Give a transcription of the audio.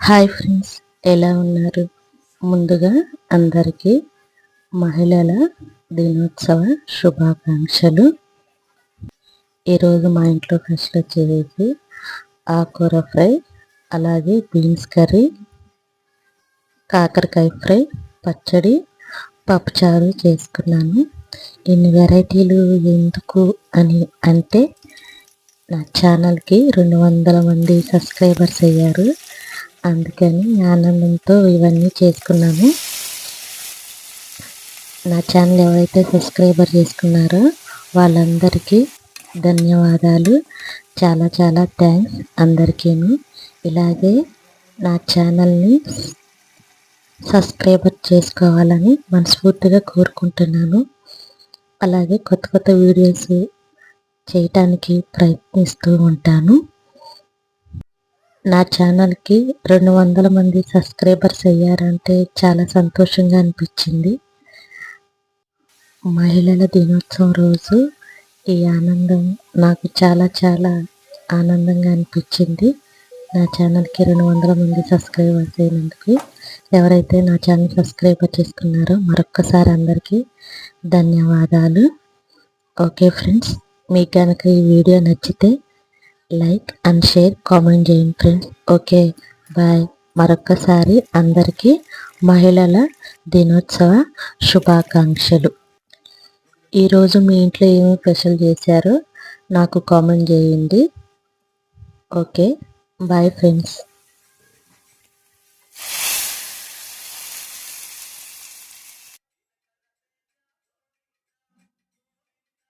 Hi friends, ఎలా ఉన్నారు? ముందుగా అందరికీ మహిళల దినోత్సవ శుభాకాంక్షలు. ఈరోజు మా ఇంట్లో ఫస్ట్ వచ్చేసి ఆకుకూర ఫ్రై, అలాగే బీన్స్ కర్రీ, కాకరకాయ ఫ్రై, పచ్చడి, పప్పుచారు చేసుకున్నాను. ఇన్ని వెరైటీలు ఎందుకు అని అంటే, నా ఛానల్కి 200 మంది సబ్స్క్రైబర్స్ అయ్యారు. అందుకని ఆనందంతో ఇవన్నీ చేసుకున్నాను. నా ఛానల్ ఎవరైతే సబ్స్క్రైబర్ చేసుకున్నారో వాళ్ళందరికీ ధన్యవాదాలు. చాలా చాలా థ్యాంక్స్ అందరికీను. ఇలాగే నా ఛానల్ని సబ్స్క్రైబర్ చేసుకోవాలని మనస్ఫూర్తిగా కోరుకుంటున్నాను. అలాగే కొత్త కొత్త వీడియోస్ చేయటానికి ప్రయత్నిస్తూ ఉంటాను. నా ఛానల్కి 200 మంది సబ్స్క్రైబర్స్ అయ్యారంటే చాలా సంతోషంగా అనిపించింది. మహిళల దినోత్సవం రోజు ఈ ఆనందం నాకు చాలా చాలా ఆనందంగా అనిపించింది. నా ఛానల్కి 200 మంది సబ్స్క్రైబర్స్ అయినందుకు, ఎవరైతే నా ఛానల్ సబ్స్క్రైబర్ చేసుకున్నారో మరొక్కసారి అందరికీ ధన్యవాదాలు. ఓకే ఫ్రెండ్స్, మీకు కనుక ఈ వీడియో నచ్చితే లైక్ అండ్ షేర్, కామెంట్ చేయండి ఫ్రెండ్స్. Okay, bye. మరొక్కసారి అందరికీ మహిళల దినోత్సవ శుభాకాంక్షలు. ఈరోజు మీ ఇంట్లో ఏమి స్పెషల్ చేశారో నాకు కామెంట్ చేయండి. Okay, bye friends.